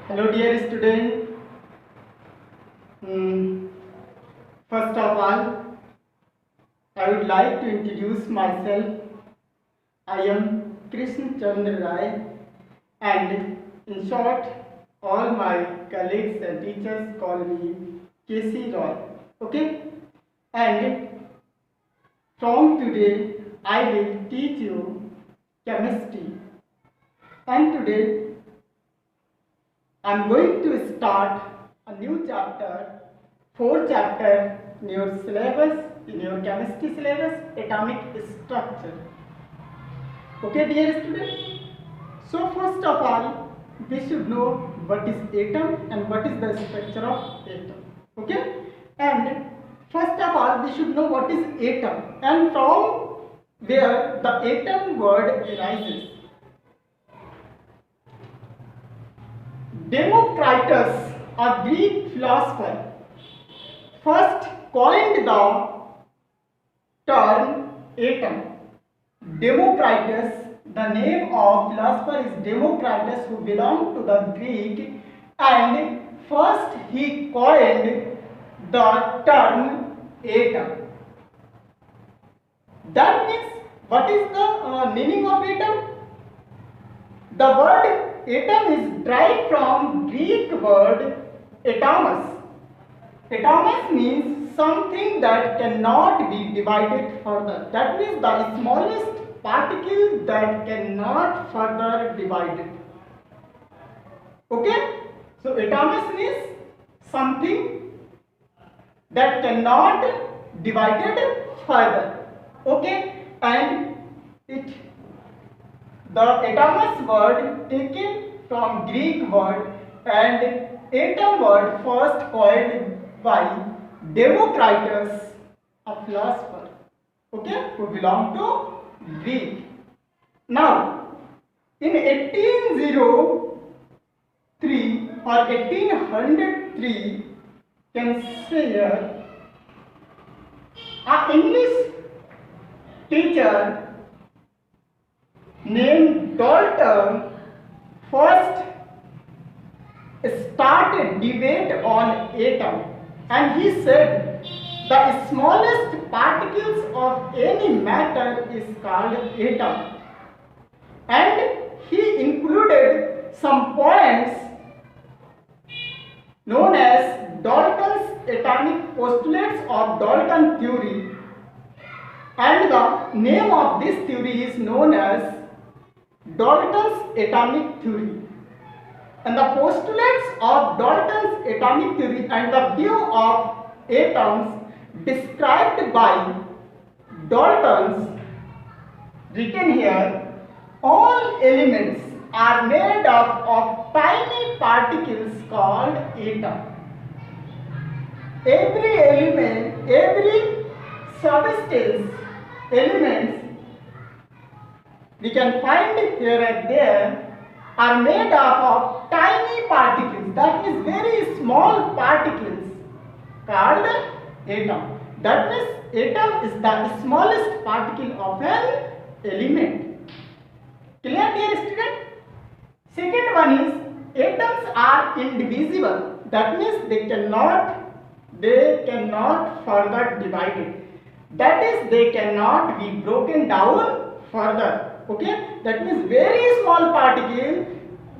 Hello dear student. First of all, I would like to introduce myself. I am Krishna Chandra Rai, and in short, all my colleagues and teachers call me KC Roy. Okay? And from today, I will teach you chemistry. And today, I am going to start a new chapter, 4th chapter in your syllabus, in your chemistry syllabus, atomic structure. Okay, dear students? So, first of all, we should know what is atom and what is the structure of atom. Okay? And first of all, we should know what is atom and from where the atom word arises. Democritus, a Greek philosopher, first coined the term atom. Democritus, the name of philosopher is Democritus, who belonged to the Greek, and first he coined the term atom. That means, what is the meaning of atom? The word atom is derived from Greek word atomos. Atomos means something that cannot be divided further. That means the smallest particle that cannot further divided. Okay? So atomos means something that cannot divided further. Okay? And the atomos word taken from Greek word and atom word first coined by Democritus, a philosopher, okay, who belonged to Greek. Now, in 1803 or 1803, can say here, an English teacher named Dalton first started debate on atom, and he said the smallest particles of any matter is called atom, and he included some points known as Dalton's atomic postulates of Dalton theory, and the name of this theory is known as Dalton's atomic theory. And the postulates of Dalton's atomic theory and the view of atoms described by Dalton's written here, all elements are made up of tiny particles called atom. Every element, every substance, elements we can find here and there are made up of tiny particles, that means very small particles called atom. That means atom is the smallest particle of an element. Clear, dear student? Second one is atoms are indivisible. That means they cannot further divided. That is, they cannot be broken down further. Okay, that means very small particle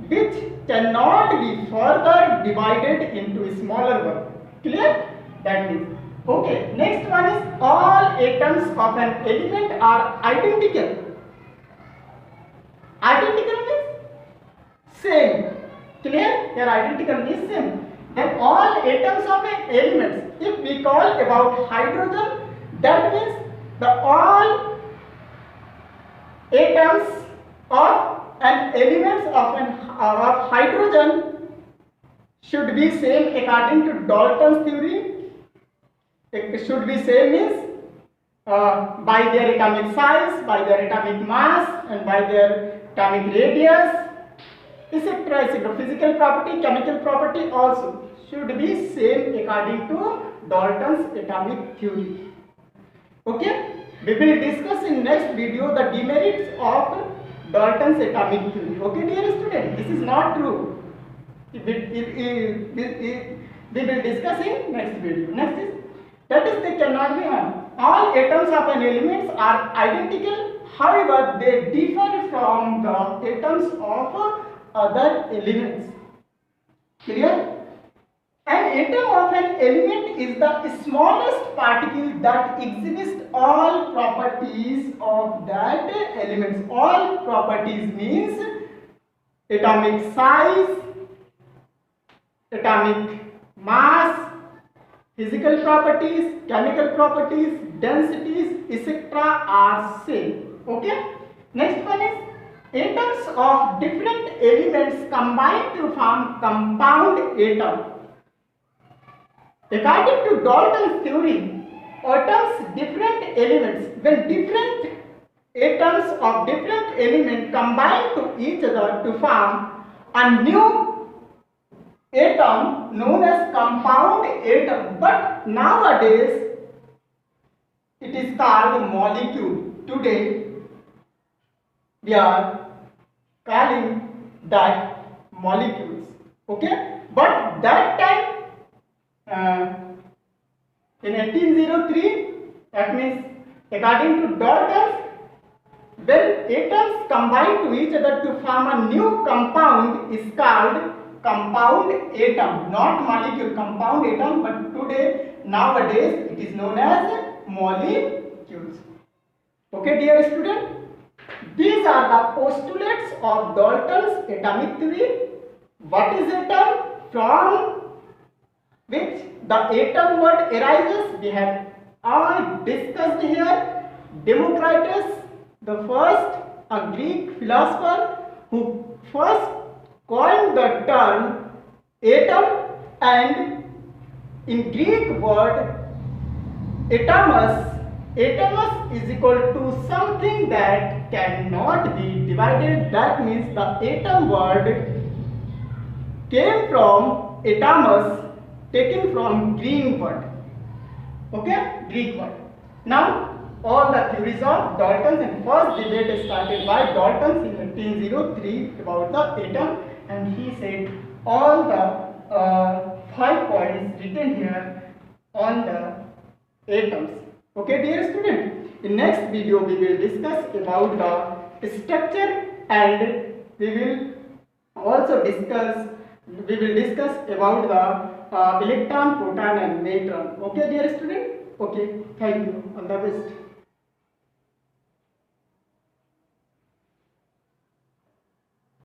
which cannot be further divided into smaller one. Clear? That is okay. Next one is all atoms of an element are identical. Identical means same. Clear? Here identical means same. Then all atoms of an element. If we call about hydrogen, that means the all atoms of an elements of hydrogen should be same according to Dalton's theory. It should be same means by their atomic size, by their atomic mass, and by their atomic radius, etc. etc. Physical property, chemical property also should be same according to Dalton's atomic theory. Okay? We will discuss in next video the demerits of Dalton's atomic theory. Okay, dear student, this is not true. we will discuss in next video. Next is, that is, they cannot be one. All atoms of an element are identical, however they differ from the atoms of other elements. Clear? An atom of an element is the smallest particle that exhibits all properties of that element. All properties means atomic size, atomic mass, physical properties, chemical properties, densities, etc. are same. Okay? Next one is, atoms of different elements combine to form compound atom. According to Dalton's theory, different elements, when different atoms of different element combine to each other to form a new atom known as compound atom, but nowadays it is called molecule. Today we are calling that molecules. Okay, but that time in 1803, that means according to Dalton, when atoms combine to each other to form a new compound is called compound atom, not molecule, compound atom, but nowadays it is known as molecules. Okay, dear student, these are the postulates of Dalton's atomic theory. What is atom? From which the atom word arises, we have all discussed here. Democritus, the first, a Greek philosopher who first coined the term atom, and in Greek word atomos is equal to something that cannot be divided. That means the atom word came from atomos, taken from Greek word. Okay, Greek word. Now all the theories of Dalton's, and first debate started by Dalton's in 1803 about the atom, and he said all the 5 points written here on the atoms. Okay, dear student, in next video we will discuss about the structure, and we will also discuss about the electron, proton and neutron. Okay, dear student. Okay, thank you. All the best.